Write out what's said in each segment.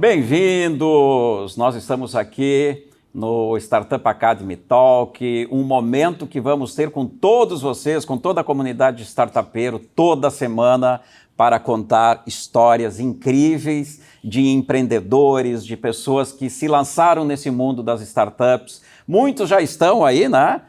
Bem-vindos! Nós estamos aqui no Startup Academy Talk, um momento que vamos ter com todos vocês, com toda a comunidade de startupeiro, toda semana, para contar histórias incríveis de empreendedores, de pessoas que se lançaram nesse mundo das startups. Muitos já estão aí, né?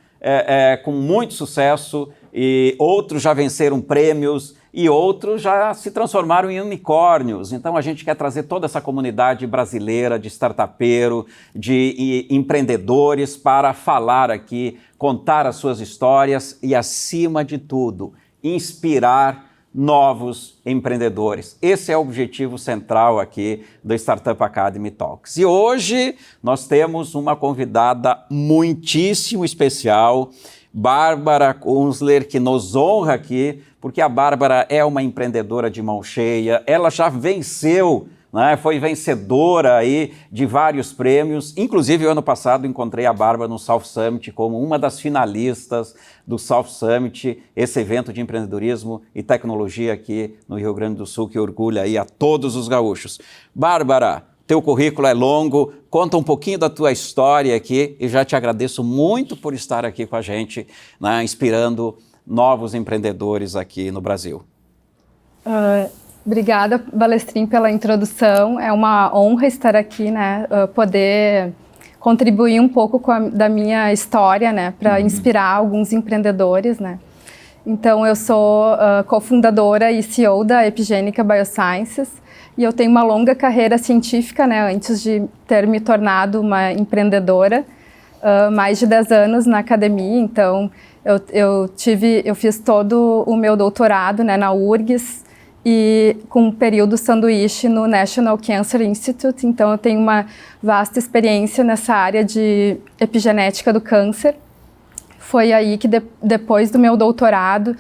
Com muito sucesso, e outros já venceram prêmios, e outros já se transformaram em unicórnios. Então a gente quer trazer toda essa comunidade brasileira de startupeiro, de empreendedores para falar aqui, contar as suas histórias e, acima de tudo, inspirar novos empreendedores. Esse é o objetivo central aqui do Startup Academy Talks. E hoje nós temos uma convidada muitíssimo especial, Bárbara Kunzler, que nos honra aqui, porque a Bárbara é uma empreendedora de mão cheia, ela já venceu, né? Foi vencedora aí de vários prêmios, inclusive ano passado encontrei a Bárbara no South Summit como uma das finalistas do South Summit, esse evento de empreendedorismo e tecnologia aqui no Rio Grande do Sul, que orgulha aí a todos os gaúchos. Bárbara, teu currículo é longo, conta um pouquinho da tua história aqui e já te agradeço muito por estar aqui com a gente, né, inspirando novos empreendedores aqui no Brasil. Obrigada, Balestrin, pela introdução. É uma honra estar aqui, né, poder contribuir um pouco da minha história, né, para inspirar alguns empreendedores, né. Então, eu sou cofundadora e CEO da Epigênica Biosciences, e eu tenho uma longa carreira científica, né, antes de ter me tornado uma empreendedora, mais de 10 anos na academia. Então eu fiz todo o meu doutorado, né, na URGS, e com um período sanduíche no National Cancer Institute. Então eu tenho uma vasta experiência nessa área de epigenética do câncer. Foi aí que depois do meu doutorado,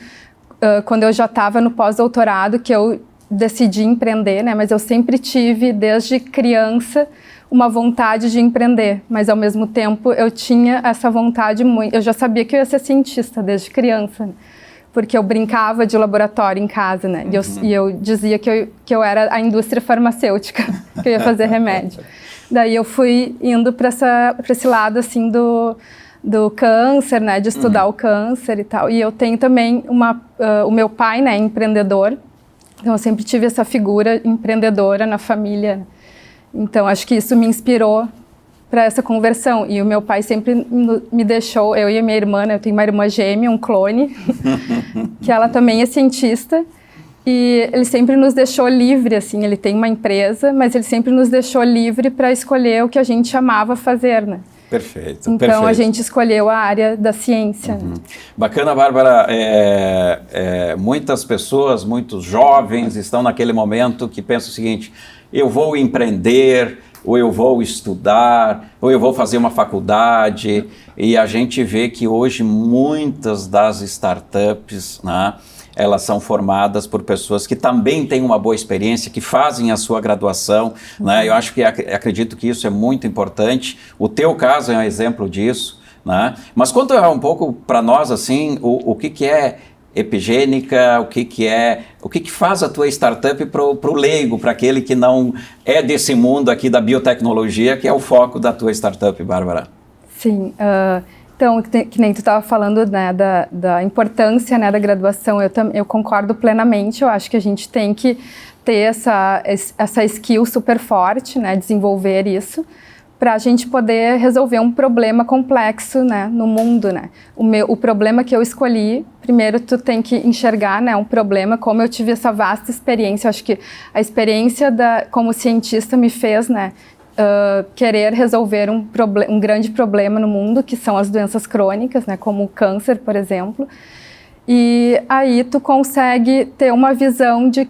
quando eu já estava no pós-doutorado, que eu decidi empreender, né? Mas eu sempre tive, desde criança, uma vontade de empreender. Mas, ao mesmo tempo, eu tinha essa vontade muito... Eu já sabia que eu ia ser cientista desde criança, né? Porque eu brincava de laboratório em casa, né? E eu dizia que eu era a indústria farmacêutica, que eu ia fazer remédio. Daí eu fui indo para esse lado, assim, do câncer, né? De estudar o câncer e tal. E eu tenho também o meu pai, né? Empreendedor. Então, eu sempre tive essa figura empreendedora na família. Então, acho que isso me inspirou para essa conversão. E o meu pai sempre me deixou, eu e a minha irmã, né, eu tenho uma irmã gêmea, um clone, que ela também é cientista, e ele sempre nos deixou livre, assim, ele tem uma empresa, mas ele sempre nos deixou livre para escolher o que a gente amava fazer, né? Perfeito. Então, perfeito. A gente escolheu a área da ciência. Bacana, Bárbara. Muitas pessoas, muitos jovens estão naquele momento que pensam o seguinte: eu vou empreender, ou eu vou estudar, ou eu vou fazer uma faculdade. E a gente vê que hoje muitas das startups, né, elas são formadas por pessoas que também têm uma boa experiência, que fazem a sua graduação, né? Eu acho que acredito que isso é muito importante. O teu caso é um exemplo disso, né? Mas conta um pouco para nós, assim, o que é Epigênica, o que faz a tua startup para o leigo, para aquele que não é desse mundo aqui da biotecnologia, que é o foco da tua startup, Bárbara? Sim, então, que nem tu estava falando, né, da importância, né, da graduação, eu concordo plenamente. Eu acho que a gente tem que ter essa skill super forte, né, desenvolver isso, para a gente poder resolver um problema complexo, né, no mundo, né. O problema que eu escolhi, primeiro tu tem que enxergar, né, um problema. Como eu tive essa vasta experiência, acho que a experiência como cientista me fez, né, querer resolver um grande problema no mundo, que são as doenças crônicas, né, como o câncer, por exemplo. E aí tu consegue ter uma visão de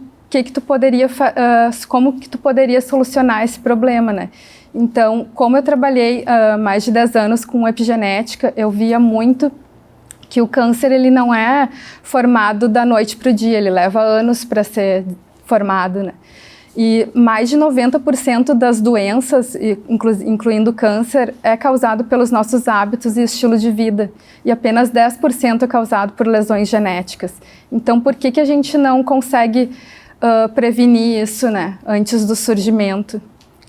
como que tu poderia solucionar esse problema, né? Então, como eu trabalhei mais de 10 anos com epigenética, eu via muito que o câncer, ele não é formado da noite para o dia, ele leva anos para ser formado, né? E mais de 90% das doenças, incluindo o câncer, é causado pelos nossos hábitos e estilo de vida. E apenas 10% é causado por lesões genéticas. Então, por que a gente não consegue prevenir isso, né, antes do surgimento?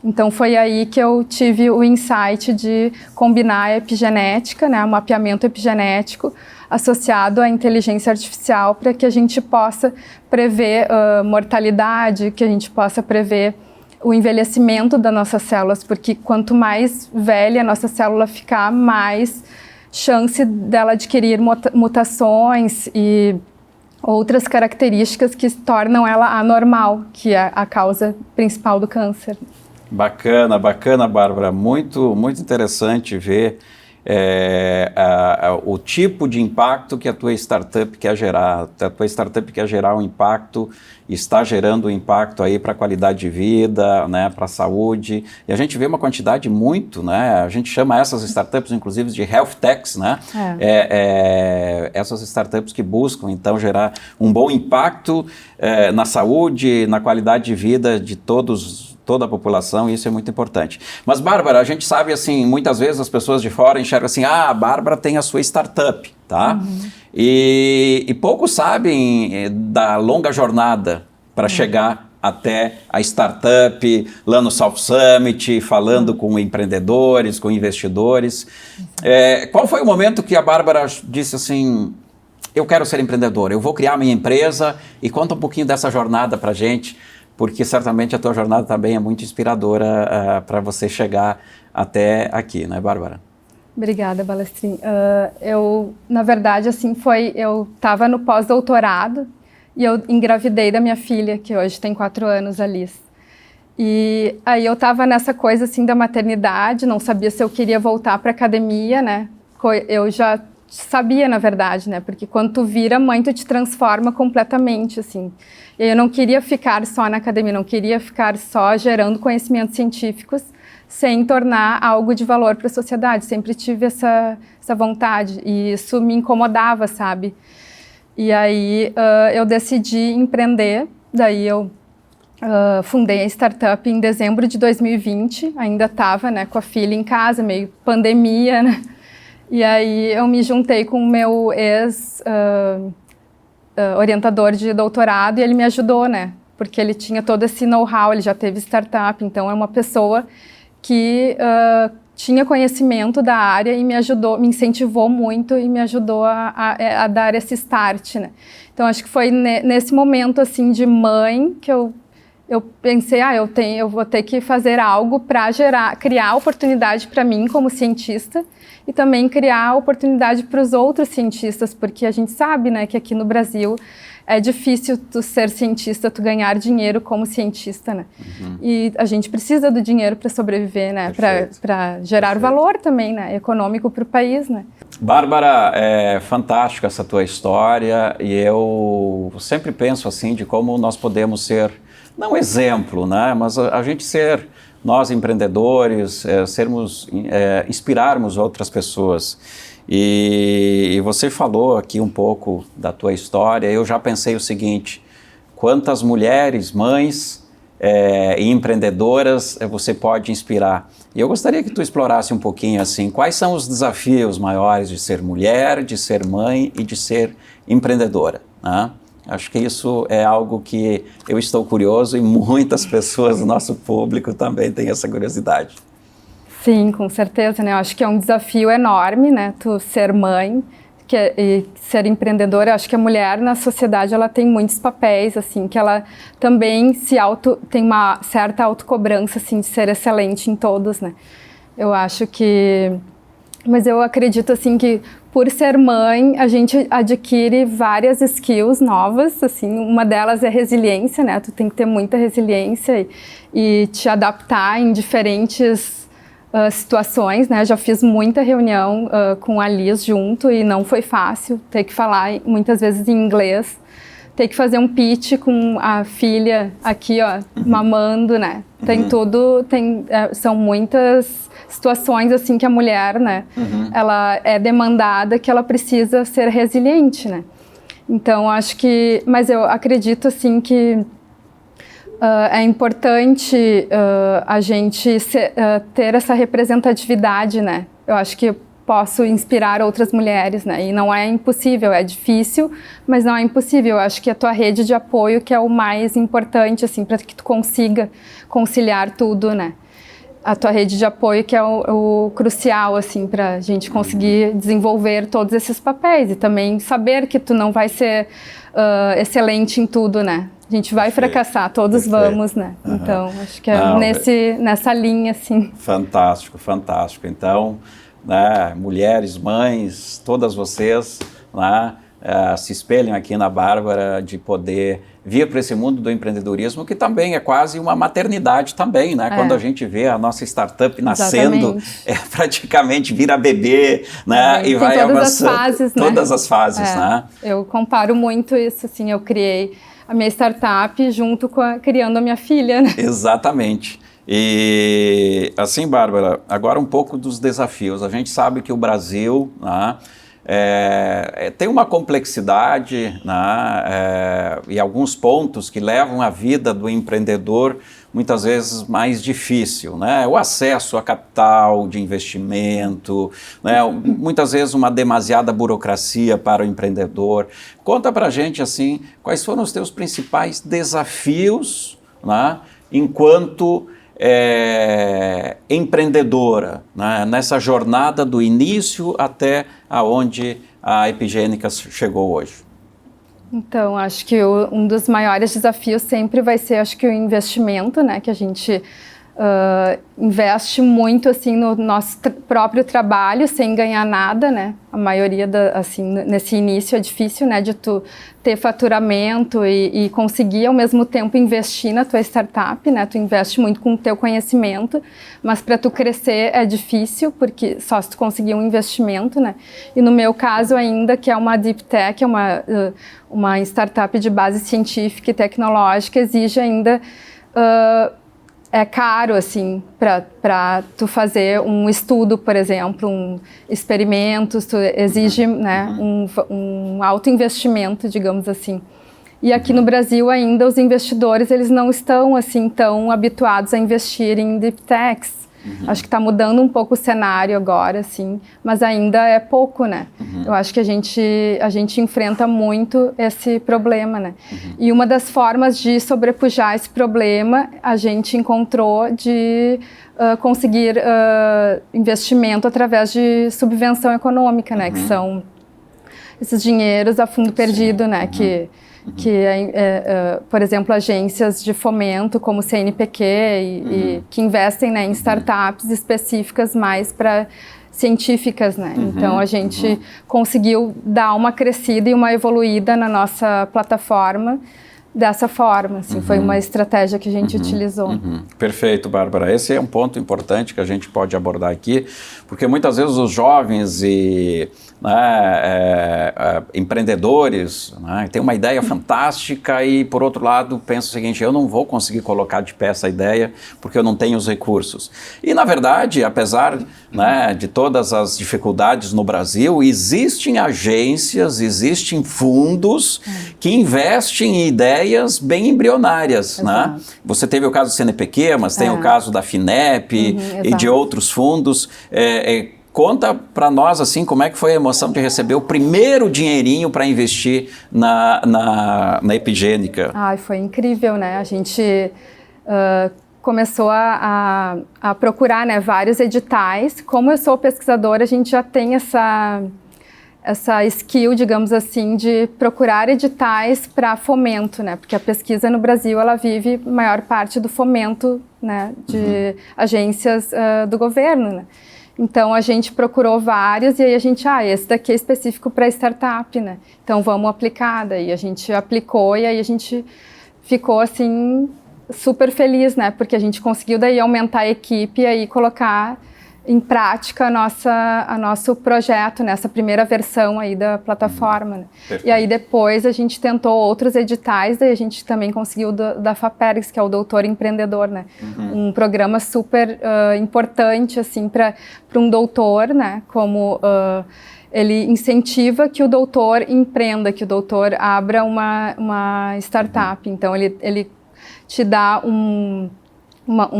Então foi aí que eu tive o insight de combinar a epigenética, né, o mapeamento epigenético associado à inteligência artificial para que a gente possa prever mortalidade, que a gente possa prever o envelhecimento das nossas células, porque quanto mais velha a nossa célula ficar, mais chance dela adquirir mutações e outras características que tornam ela anormal, que é a causa principal do câncer. Bacana, bacana, Bárbara. Muito, muito interessante ver o tipo de impacto que a tua startup quer gerar. A tua startup quer gerar um impacto, está gerando um impacto aí para a qualidade de vida, né, para a saúde. E a gente vê uma quantidade muito, né? A gente chama essas startups, inclusive, de health techs, né? Essas startups que buscam, então, gerar um bom impacto na saúde, na qualidade de vida de toda a população, e isso é muito importante. Mas, Bárbara, a gente sabe, assim, muitas vezes as pessoas de fora enxergam assim, a Bárbara tem a sua startup, tá? E poucos sabem da longa jornada para chegar até a startup, lá no South Summit, falando com empreendedores, com investidores. Qual foi o momento que a Bárbara disse assim, eu quero ser empreendedora, eu vou criar minha empresa, e conta um pouquinho dessa jornada para a gente, porque certamente a tua jornada também é muito inspiradora para você chegar até aqui, né, Bárbara? Obrigada, Balestrin. Eu, na verdade, assim, eu estava no pós-doutorado e eu engravidei da minha filha, que hoje tem 4 anos, Alice. E aí eu estava nessa coisa, assim, da maternidade, não sabia se eu queria voltar para a academia, né? Eu já sabia, na verdade, né? Porque quando tu vira mãe, tu te transforma completamente, assim. E eu não queria ficar só na academia, não queria ficar só gerando conhecimentos científicos sem tornar algo de valor para a sociedade. Sempre tive essa vontade e isso me incomodava, sabe? E aí eu decidi empreender, daí eu fundei a startup em dezembro de 2020, ainda estava, né, com a filha em casa, meio pandemia, né? E aí eu me juntei com o meu orientador de doutorado e ele me ajudou, né? Porque ele tinha todo esse know-how, ele já teve startup, então é uma pessoa que tinha conhecimento da área e me ajudou, me incentivou muito e me ajudou a dar esse start, né? Então acho que foi nesse momento assim de mãe que eu pensei, eu vou ter que fazer algo para criar oportunidade para mim como cientista e também criar oportunidade para os outros cientistas, porque a gente sabe, né, que aqui no Brasil é difícil tu ser cientista, tu ganhar dinheiro como cientista, né? E a gente precisa do dinheiro para sobreviver, né? Para gerar valor também, né? Econômico para o país, né? Bárbara, é fantástica essa tua história e eu sempre penso assim de como nós podemos ser, não exemplo, né? Mas a gente ser, nós empreendedores, inspirarmos outras pessoas. E você falou aqui um pouco da tua história, eu já pensei o seguinte, quantas mulheres, mães e empreendedoras você pode inspirar? E eu gostaria que tu explorasse um pouquinho assim, quais são os desafios maiores de ser mulher, de ser mãe e de ser empreendedora, né? Acho que isso é algo que eu estou curioso e muitas pessoas do nosso público também têm essa curiosidade. Sim, com certeza, né? Eu acho que é um desafio enorme, né? Tu ser mãe e ser empreendedora. Eu acho que a mulher na sociedade, ela tem muitos papéis, assim, que ela também tem uma certa autocobrança, assim, de ser excelente em todos, né? Eu acho que... Mas eu acredito, assim, que por ser mãe, a gente adquire várias skills novas, assim, uma delas é resiliência, né? Tu tem que ter muita resiliência e te adaptar em diferentes situações, né? Já fiz muita reunião com a Liz junto e não foi fácil, ter que falar muitas vezes em inglês, ter que fazer um pitch com a filha aqui, ó, mamando, né? Tem tudo, são muitas situações assim que a mulher, né? Ela é demandada que ela precisa ser resiliente, né? Então, acho que... Mas eu acredito, assim, que é importante a gente ter essa representatividade, né? Eu acho que eu posso inspirar outras mulheres, né? E não é impossível, é difícil, mas não é impossível. Eu acho que a tua rede de apoio que é o mais importante, assim, para que tu consiga conciliar tudo, né? a tua rede de apoio, que é o crucial, assim, para a gente conseguir desenvolver todos esses papéis e também saber que tu não vai ser excelente em tudo, né? A gente vai fracassar, todos vamos, né? Então, acho que é nessa linha, assim. Fantástico, fantástico. Então, né, mulheres, mães, todas vocês, né, se espelham aqui na Bárbara de poder vir para esse mundo do empreendedorismo, que também é quase uma maternidade também, né? Quando a gente vê a nossa startup nascendo, praticamente vira bebê, né? E vai todas avançando. As fases, né? Todas as fases, né? Eu comparo muito isso, assim, eu criei a minha startup junto com criando a minha filha, né? Exatamente. E assim, Bárbara, agora um pouco dos desafios. A gente sabe que o Brasil, né, tem uma complexidade, né, e alguns pontos que levam a vida do empreendedor muitas vezes mais difícil, né? O acesso a capital de investimento, né? Muitas vezes uma demasiada burocracia para o empreendedor. Conta pra gente assim, quais foram os teus principais desafios, né, enquanto empreendedora, né, nessa jornada do início até aonde a Epigênica chegou hoje? Então, acho que um dos maiores desafios sempre vai ser, acho que o investimento, né, que a gente investe muito, assim, no nosso próprio trabalho, sem ganhar nada, né, a maioria, assim, nesse início é difícil, né, de tu ter faturamento e conseguir, ao mesmo tempo, investir na tua startup, né, tu investe muito com o teu conhecimento, mas para tu crescer é difícil, porque só se tu conseguir um investimento, né, e no meu caso ainda, que é uma Deep Tech, é uma startup de base científica e tecnológica, exige ainda é caro, assim, para tu fazer um estudo, por exemplo, experimentos, tu exige, né, um alto investimento, digamos assim. E aqui no Brasil ainda os investidores, eles não estão, assim, tão habituados a investir em deep techs. Acho que está mudando um pouco o cenário agora, assim, mas ainda é pouco, né? Eu acho que a gente enfrenta muito esse problema, né? E uma das formas de sobrepujar esse problema, a gente encontrou de conseguir investimento através de subvenção econômica, né? Que são esses dinheiros a fundo perdido, né? Que por exemplo, agências de fomento como o CNPq e que investem, né, em startups específicas mais para científicas, né? Então a gente conseguiu dar uma crescida e uma evoluída na nossa plataforma dessa forma, assim, foi uma estratégia que a gente utilizou. Perfeito, Bárbara. Esse é um ponto importante que a gente pode abordar aqui, porque muitas vezes os jovens e empreendedores, né, têm uma ideia fantástica e, por outro lado, pensam o seguinte: eu não vou conseguir colocar de pé essa ideia porque eu não tenho os recursos. E, na verdade, apesar, né, de todas as dificuldades no Brasil, existem agências, existem fundos que investem em ideias bem embrionárias, né? Você teve o caso do CNPq, mas tem o caso da FINEP e de outros fundos. Conta para nós, assim, como é que foi a emoção de receber o primeiro dinheirinho para investir na Epigênica? Foi incrível, né? A gente começou a procurar, né, vários editais. Como eu sou pesquisadora, a gente já tem essa skill, digamos assim, de procurar editais para fomento, né? Porque a pesquisa no Brasil, ela vive a maior parte do fomento, né, de agências do governo, né? Então a gente procurou vários e aí a gente, esse daqui é específico para startup, né? Então vamos aplicar. Daí a gente aplicou e aí a gente ficou assim super feliz, né? Porque a gente conseguiu daí aumentar a equipe e aí colocar em prática a nosso projeto, nessa primeira versão aí da plataforma. Né? E aí depois a gente tentou outros editais, daí a gente também conseguiu da FAPERGS, que é o Doutor Empreendedor, né? Um programa super importante, assim, para um doutor, né? Como ele incentiva que o doutor empreenda, que o doutor abra uma startup. Então ele te dá um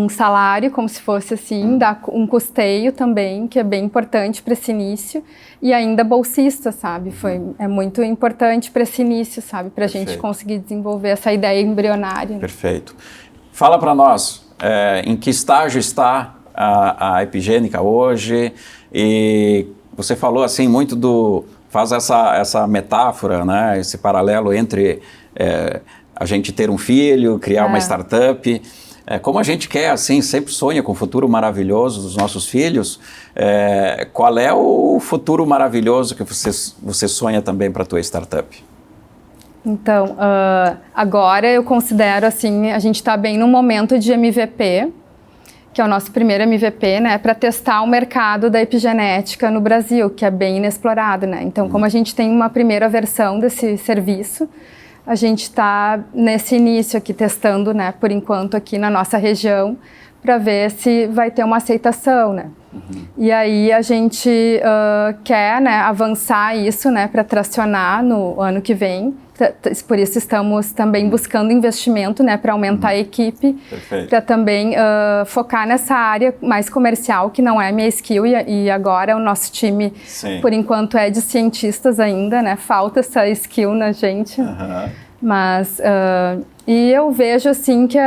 salário, como se fosse assim, dá um custeio também, que é bem importante para esse início, e ainda bolsista, sabe? É muito importante para esse início, sabe? Para a gente conseguir desenvolver essa ideia embrionária. Perfeito. Fala para nós, em que estágio está a Epigênica hoje? E você falou assim muito faz essa metáfora, né? Esse paralelo entre a gente ter um filho, criar uma startup. Como a gente quer, assim, sempre sonha com o futuro maravilhoso dos nossos filhos, qual é o futuro maravilhoso que você sonha também para a tua startup? Então, agora eu considero assim, a gente está bem no momento de MVP, que é o nosso primeiro MVP, né, para testar o mercado da epigenética no Brasil, que é bem inexplorado, né? Então, como a gente tem uma primeira versão desse serviço, a gente está nesse início aqui testando, né, por enquanto aqui na nossa região, para ver se vai ter uma aceitação, né? E aí a gente quer, né, avançar isso, né, para tracionar no ano que vem. Por isso estamos também buscando investimento, né, para aumentar a equipe, para também focar nessa área mais comercial, que não é minha skill, e agora o nosso time, por enquanto, é de cientistas ainda, né, falta essa skill na gente, mas, e eu vejo assim que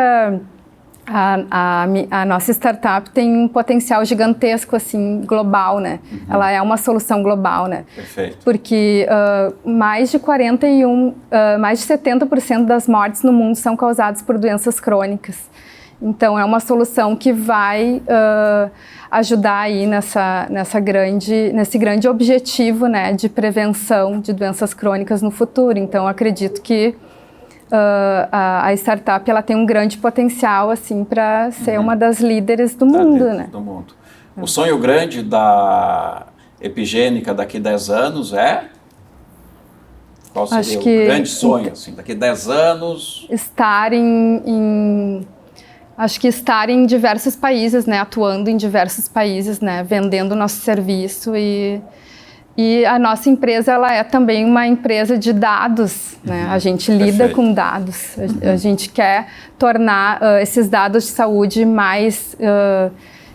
a nossa startup tem um potencial gigantesco, assim, global, né? Ela é uma solução global, né? Perfeito. Porque mais de 70% das mortes no mundo são causadas por doenças crônicas. Então, é uma solução que vai ajudar aí nesse grande objetivo, né, de prevenção de doenças crônicas no futuro. Então, acredito que a startup ela tem um grande potencial assim para ser uma das líderes do mundo, né? Do mundo. O sonho grande da Epigênica daqui a 10 anos é? Qual seria o grande sonho, assim, daqui a 10 anos? Acho que estar em diversos países, né? Atuando em diversos países, né? Vendendo o nosso serviço e a nossa empresa, ela é também uma empresa de dados, né? A gente lida com dados. A gente quer tornar esses dados de saúde mais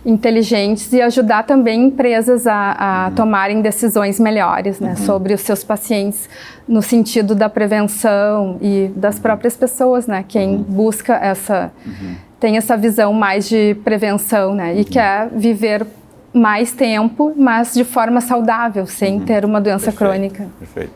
inteligentes e ajudar também empresas a tomarem decisões melhores, né? Sobre os seus pacientes, no sentido da prevenção e das próprias pessoas, né? Quem busca tem essa visão mais de prevenção, né? E quer viver mais tempo, mas de forma saudável, sem ter uma doença crônica. Perfeito.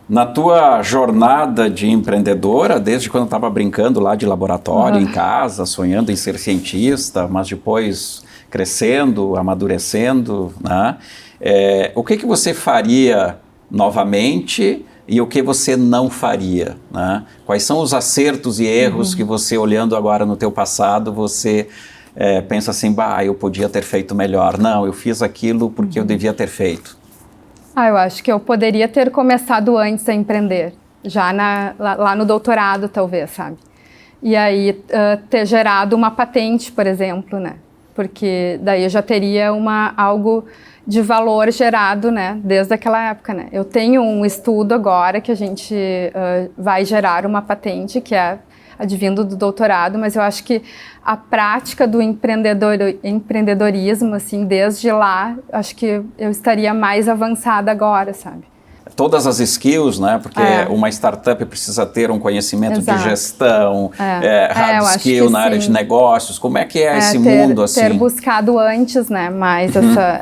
Na tua jornada de empreendedora, desde quando estava brincando lá de laboratório, em casa, sonhando em ser cientista, mas depois crescendo, amadurecendo, né? O que você faria novamente e o que você não faria, né? Quais são os acertos e erros que você, olhando agora no teu passado, você pensa assim, eu podia ter feito melhor. Não, eu fiz aquilo porque eu devia ter feito. Eu acho que eu poderia ter começado antes a empreender, já lá no doutorado, talvez, sabe? E aí ter gerado uma patente, por exemplo, né? Porque daí eu já teria algo de valor gerado, né? Desde aquela época, né? Eu tenho um estudo agora que a gente vai gerar uma patente, que é advindo do doutorado, mas eu acho que a prática do empreendedorismo, assim, desde lá, acho que eu estaria mais avançada agora, sabe? Todas as skills, né? Porque uma startup precisa ter um conhecimento de gestão, hard skill na área de negócios. Como é que é esse mundo, assim? Ter buscado antes, né? Mais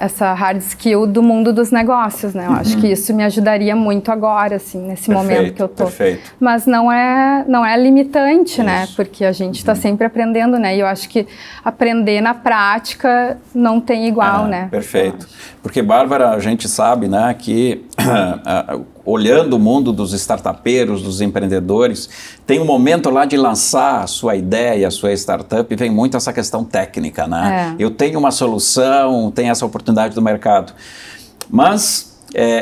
essa hard skill do mundo dos negócios, né? Eu acho que isso me ajudaria muito agora, assim, nesse momento que eu tô. Perfeito. Mas não é limitante, né? Porque a gente está sempre aprendendo, né? E eu acho que aprender na prática não tem igual, né? Perfeito. Porque, Bárbara, a gente sabe, né, que olhando o mundo dos startupeiros, dos empreendedores, tem um momento lá de lançar a sua ideia, a sua startup, e vem muito essa questão técnica, né? Eu tenho uma solução, tenho essa oportunidade do mercado. Mas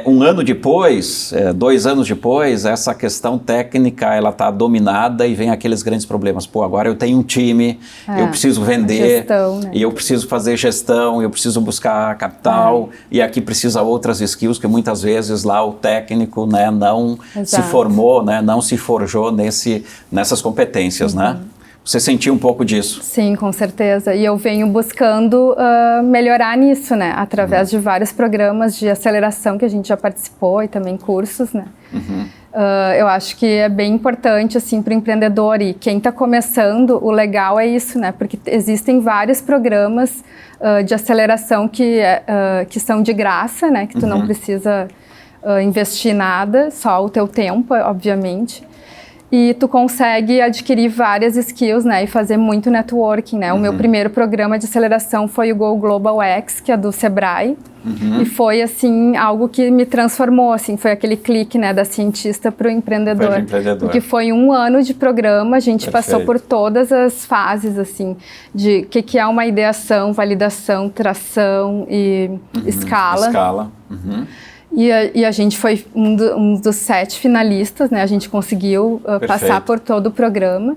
um ano depois, 2 anos depois, essa questão técnica ela está dominada e vem aqueles grandes problemas. Agora eu tenho um time, eu preciso vender, gestão, né? E eu preciso fazer gestão, eu preciso buscar capital, e aqui precisa outras skills que muitas vezes lá o técnico, né, não se formou, né, não se forjou nessas competências, né? Você sentiu um pouco disso? Sim, com certeza. E eu venho buscando melhorar nisso, né? Através de vários programas de aceleração que a gente já participou e também cursos, né? Eu acho que é bem importante assim para o empreendedor, e quem está começando, o legal é isso, né? Porque existem vários programas de aceleração que são de graça, né? Que tu não precisa investir nada, só o teu tempo, obviamente. E tu consegue adquirir várias skills, né, e fazer muito networking, né? O meu primeiro programa de aceleração foi o Go Global X, que é do Sebrae, e foi, assim, algo que me transformou, assim, foi aquele clique, né, da cientista para o empreendedor. Porque foi 1 ano de programa, a gente passou por todas as fases, assim, de o que é uma ideação, validação, tração e escala. E a gente foi um dos 7 finalistas, né? A gente conseguiu passar por todo o programa.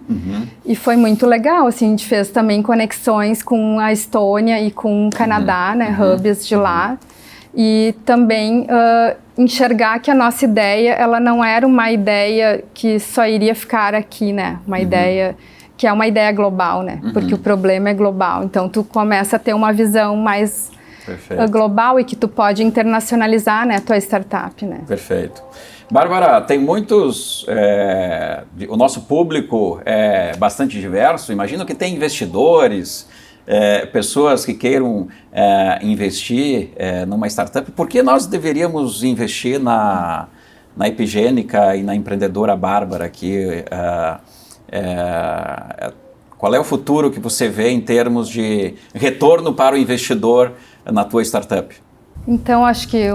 E foi muito legal, assim, a gente fez também conexões com a Estônia e com o Canadá, né? Hubs de lá. E também enxergar que a nossa ideia, ela não era uma ideia que só iria ficar aqui, né? Uma ideia que é uma ideia global, né? Porque o problema é global. Então, tu começa a ter uma visão mais global e que tu pode internacionalizar, né, a tua startup, né? Perfeito. Bárbara, tem muitos, o nosso público é bastante diverso, imagino que tem investidores, pessoas que queiram investir numa startup. Por que nós deveríamos investir na Epigênica e na empreendedora Bárbara aqui? Qual é o futuro que você vê em termos de retorno para o investidor na tua startup? Então, acho que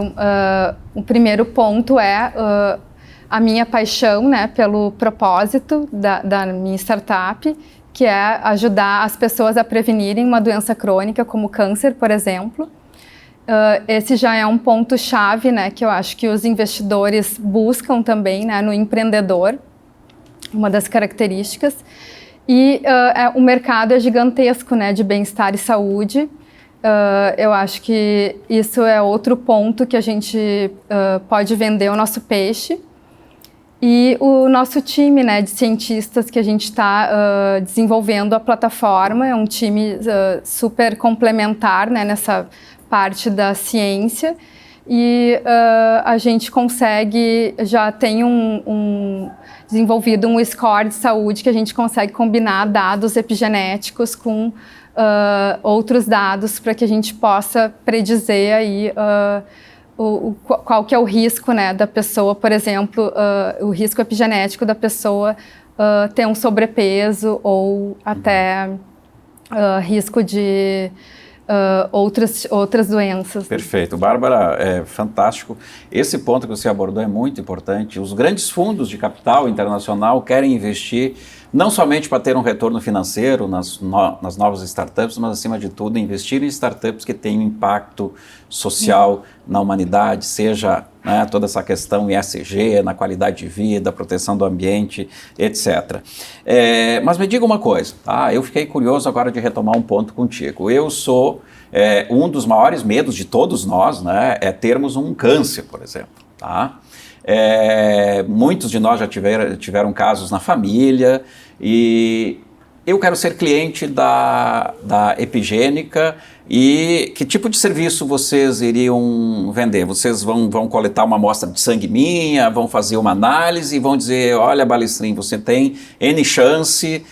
o primeiro ponto é a minha paixão, né, pelo propósito da minha startup, que é ajudar as pessoas a prevenirem uma doença crônica, como câncer, por exemplo. Esse já é um ponto-chave, né, que eu acho que os investidores buscam também, né, no empreendedor, uma das características. E o mercado é gigantesco, né, de bem-estar e saúde. Eu acho que isso é outro ponto que a gente pode vender o nosso peixe. E o nosso time, né, de cientistas que a gente está desenvolvendo a plataforma, é um time super complementar, né, nessa parte da ciência. E a gente já tem desenvolvido um score de saúde que a gente consegue combinar dados epigenéticos com outros dados para que a gente possa predizer aí qual que é o risco, né, da pessoa, por exemplo, o risco epigenético da pessoa ter um sobrepeso ou até risco de outras doenças. Perfeito. Bárbara, é fantástico. Esse ponto que você abordou é muito importante. Os grandes fundos de capital internacional querem investir não somente para ter um retorno financeiro nas novas startups, mas, acima de tudo, investir em startups que tenham impacto social na humanidade, seja, né, toda essa questão ESG, na qualidade de vida, proteção do ambiente, etc. Mas me diga uma coisa, tá? Eu fiquei curioso agora de retomar um ponto contigo. Eu sou um dos maiores medos de todos nós, né, é termos um câncer, por exemplo, tá? Muitos de nós já tiveram casos na família, e eu quero ser cliente da Epigênica. E que tipo de serviço vocês iriam vender? Vocês vão coletar uma amostra de sangue minha, vão fazer uma análise e vão dizer, olha, Balestrin, você tem N chance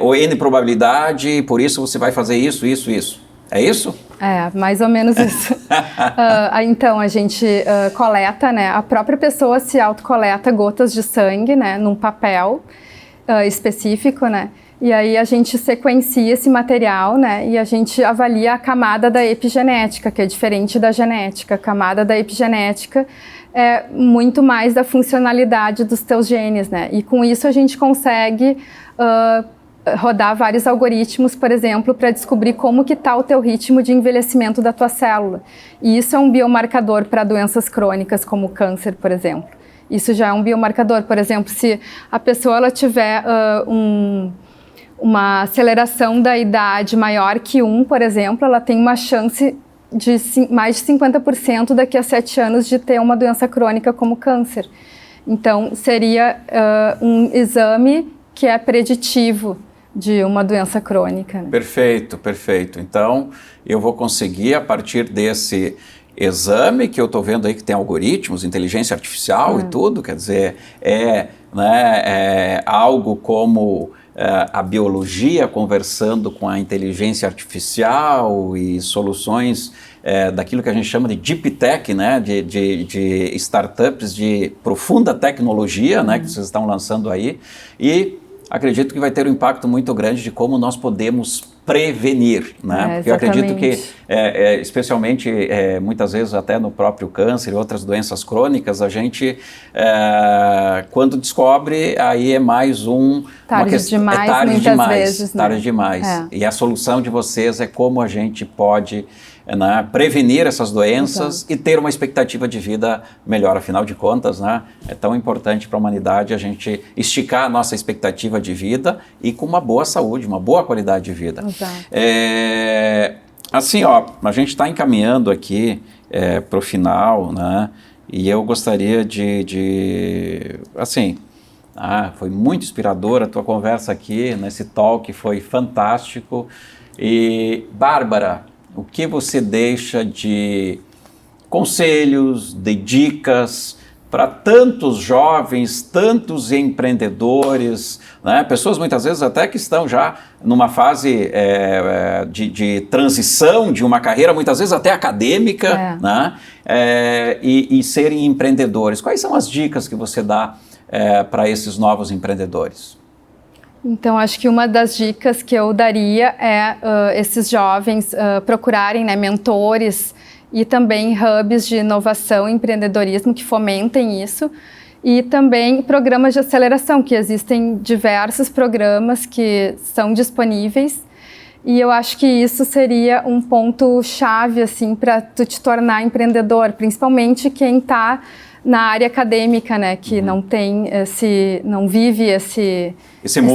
ou N probabilidade, por isso você vai fazer isso. É isso? Mais ou menos isso. Então, a gente coleta, né, a própria pessoa se autocoleta gotas de sangue, né, num papel específico, né, e aí a gente sequencia esse material, né, e a gente avalia a camada da epigenética, que é diferente da genética. A camada da epigenética é muito mais da funcionalidade dos teus genes, né, e com isso a gente consegue rodar vários algoritmos, por exemplo, para descobrir como que está o teu ritmo de envelhecimento da tua célula. E isso é um biomarcador para doenças crônicas, como o câncer, por exemplo. Isso já é um biomarcador. Por exemplo, se a pessoa ela tiver uma aceleração da idade maior que 1, por exemplo, ela tem uma chance de mais de 50% daqui a 7 anos de ter uma doença crônica como câncer. Então, seria um exame que é preditivo de uma doença crônica. Né? Perfeito, perfeito. Então, eu vou conseguir, a partir desse exame que eu estou vendo aí que tem algoritmos, inteligência artificial e tudo, quer dizer, é algo como a biologia conversando com a inteligência artificial e soluções daquilo que a gente chama de deep tech, né, de startups de profunda tecnologia, né, que vocês estão lançando aí, e acredito que vai ter um impacto muito grande de como nós podemos prevenir, né? Porque eu acredito que, especialmente, muitas vezes até no próprio câncer e outras doenças crônicas, a gente, quando descobre, aí é mais tarde demais, muitas vezes, né? Tarde demais. E a solução de vocês é como a gente pode prevenir essas doenças e ter uma expectativa de vida melhor. Afinal de contas, né, é tão importante para a humanidade a gente esticar a nossa expectativa de vida e com uma boa saúde, uma boa qualidade de vida. Assim, ó, a gente está encaminhando aqui para o final, né, e eu gostaria assim, foi muito inspiradora a tua conversa aqui, nesse talk, foi fantástico. E, Bárbara, o que você deixa de conselhos, de dicas para tantos jovens, tantos empreendedores, né? Pessoas muitas vezes até que estão já numa fase de transição de uma carreira, muitas vezes até acadêmica, né? E serem empreendedores. Quais são as dicas que você dá para esses novos empreendedores? Então, acho que uma das dicas que eu daria é esses jovens procurarem, né, mentores e também hubs de inovação e empreendedorismo que fomentem isso, e também programas de aceleração, que existem diversos programas que são disponíveis, e eu acho que isso seria um ponto-chave assim, para tu te tornar empreendedor, principalmente quem está na área acadêmica, né, que não tem não vive esse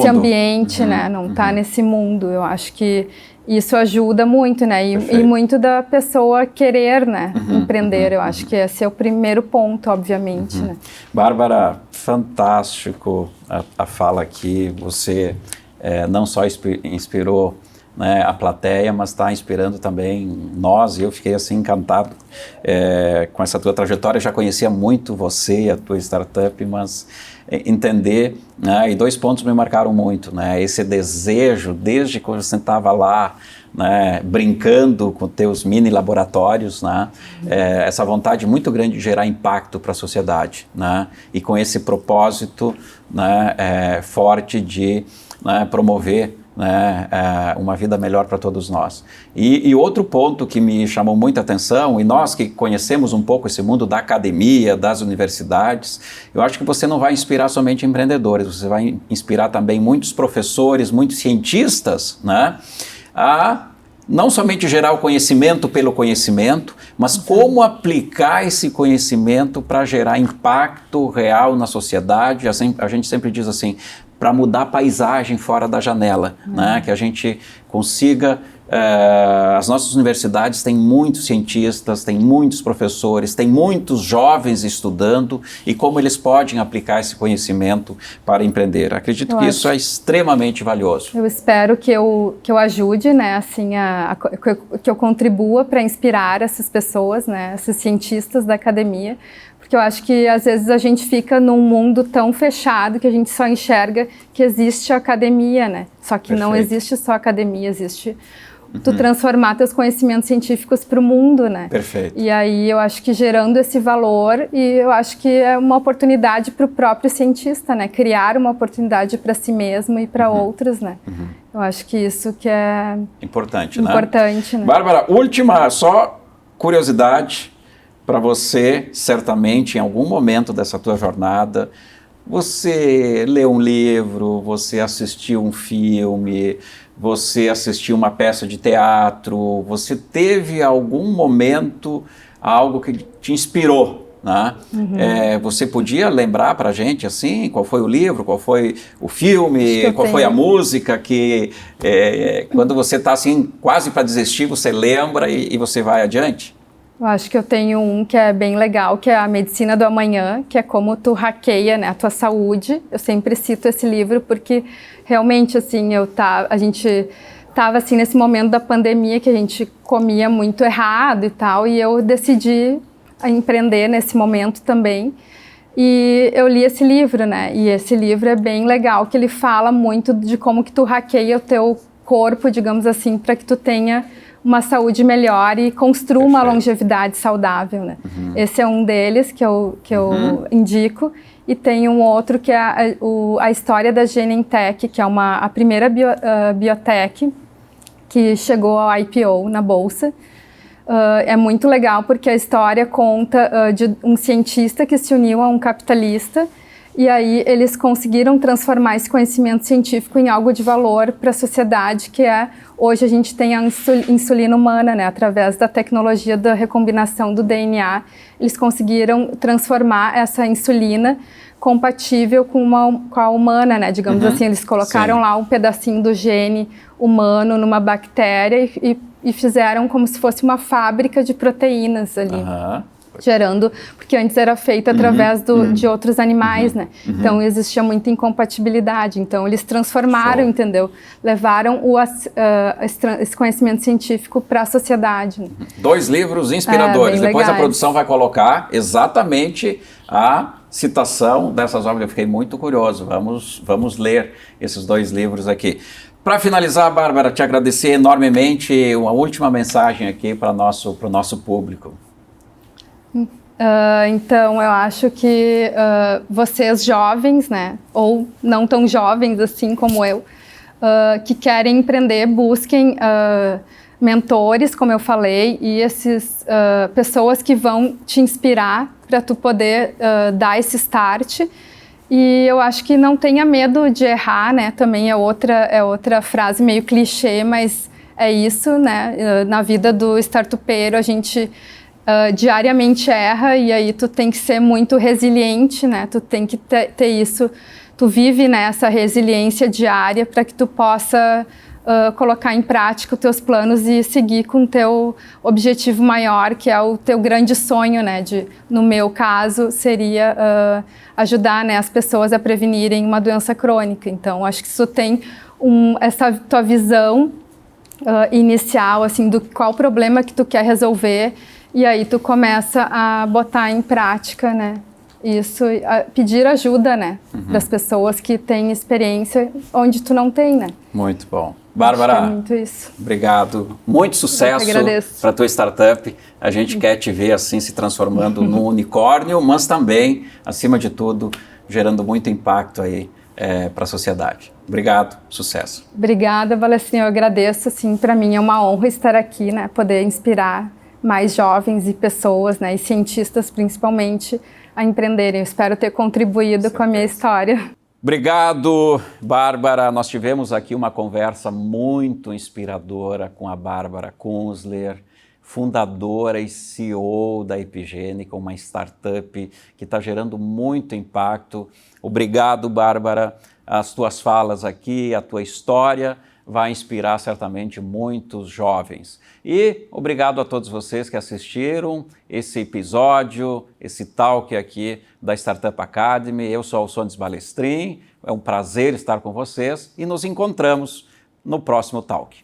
ambiente, né, não está nesse mundo. Eu acho que isso ajuda muito, né, e muito da pessoa querer, né, empreender. Eu acho que esse é o primeiro ponto, obviamente, né. Bárbara, fantástico a fala aqui. Você não só inspirou, né, a plateia, mas está inspirando também nós, e eu fiquei assim encantado com essa tua trajetória. Eu já conhecia muito você, a tua startup, mas entender, né, e 2 pontos me marcaram muito, né, esse desejo, desde quando você estava lá, né, brincando com teus mini laboratórios, né, essa vontade muito grande de gerar impacto para a sociedade, né, e com esse propósito, né, forte de, né, promover, né, uma vida melhor para todos nós. E outro ponto que me chamou muita atenção, e nós que conhecemos um pouco esse mundo da academia, das universidades, eu acho que você não vai inspirar somente empreendedores, você vai inspirar também muitos professores, muitos cientistas, né, a não somente gerar o conhecimento pelo conhecimento, mas como aplicar esse conhecimento para gerar impacto real na sociedade. A gente sempre diz assim, para mudar a paisagem fora da janela, né? Que a gente consiga... as nossas universidades têm muitos cientistas, têm muitos professores, têm muitos jovens estudando, e como eles podem aplicar esse conhecimento para empreender. Acredito que isso é extremamente valioso. Eu espero que eu ajude, né, assim, que eu contribua para inspirar essas pessoas, né, esses cientistas da academia, porque eu acho que às vezes a gente fica num mundo tão fechado que a gente só enxerga que existe a academia, né? Só que não existe só a academia, existe tu transformar teus conhecimentos científicos para o mundo, né? Perfeito. E aí eu acho que gerando esse valor, e eu acho que é uma oportunidade para o próprio cientista, né? Criar uma oportunidade para si mesmo e para outros, né? Eu acho que isso que é importante, né? Bárbara, última só curiosidade para você, certamente em algum momento dessa tua jornada, você leu um livro, você assistiu um filme, você assistiu uma peça de teatro, você teve algum momento algo que te inspirou, né? Você podia lembrar para a gente, assim, qual foi o livro, qual foi o filme, qual foi a música que, quando você está assim, quase para desistir, você lembra e você vai adiante? Eu acho que eu tenho um que é bem legal, que é A Medicina do Amanhã, que é como tu hackeia, né, a tua saúde. Eu sempre cito esse livro porque realmente assim a gente estava assim nesse momento da pandemia que a gente comia muito errado e tal, e eu decidi empreender nesse momento também. E eu li esse livro, né? E esse livro é bem legal, que ele fala muito de como que tu hackeia o teu corpo, digamos assim, para que tu tenha uma saúde melhor e construa uma longevidade saudável, né? Esse é um deles que eu indico. E tem um outro que é a história da Genentech, que é a primeira biotech que chegou ao IPO na Bolsa. É muito legal porque a história conta de um cientista que se uniu a um capitalista e aí eles conseguiram transformar esse conhecimento científico em algo de valor para a sociedade, que hoje a gente tem a insulina humana, né? Através da tecnologia da recombinação do DNA, eles conseguiram transformar essa insulina compatível com a humana, né? Digamos assim, eles colocaram lá um pedacinho do gene humano numa bactéria e fizeram como se fosse uma fábrica de proteínas ali, gerando, porque antes era feito através de outros animais, né? Então existia muita incompatibilidade. Então eles transformaram, entendeu? Levaram esse conhecimento científico para a sociedade. Né? 2 livros inspiradores. Depois a produção vai colocar exatamente a citação dessas obras. Eu fiquei muito curioso. Vamos ler esses 2 livros aqui. Para finalizar, Bárbara, te agradecer enormemente. Uma última mensagem aqui para o nosso público. Então, eu acho que vocês jovens, né, ou não tão jovens assim como eu, que querem empreender, busquem mentores, como eu falei, e essas pessoas que vão te inspirar para tu poder dar esse start. E eu acho que não tenha medo de errar, né? Também é outra frase meio clichê, mas é isso, né? Na vida do startupeiro, a gente diariamente erra e aí tu tem que ser muito resiliente, né? Tu tem que ter isso, tu vive nessa resiliência diária para que tu possa colocar em prática os teus planos e seguir com o teu objetivo maior, que é o teu grande sonho, né? No meu caso, seria ajudar, né, as pessoas a prevenirem uma doença crônica. Então, acho que isso tem essa tua visão inicial, assim, do qual problema que tu quer resolver, e aí tu começa a botar em prática, né? Isso, pedir ajuda, né? Das pessoas que têm experiência onde tu não tem, né? Muito bom. Bárbara, é muito isso. Obrigado. Muito sucesso para a tua startup. A gente quer te ver assim se transformando num unicórnio, mas também, acima de tudo, gerando muito impacto aí para a sociedade. Obrigado, sucesso. Obrigada, Valessinha. Eu agradeço. Assim, para mim é uma honra estar aqui, né? Poder inspirar mais jovens e pessoas, né? E cientistas principalmente a empreenderem. Eu espero ter contribuído com a minha história. Obrigado, Bárbara. Nós tivemos aqui uma conversa muito inspiradora com a Bárbara Kunzler, fundadora e CEO da Epigênica, uma startup que está gerando muito impacto. Obrigado, Bárbara. As tuas falas aqui, a tua história vai inspirar certamente muitos jovens. E obrigado a todos vocês que assistiram esse episódio, esse talk aqui da Startup Academy. Eu sou Alçones Balestrin, é um prazer estar com vocês e nos encontramos no próximo talk.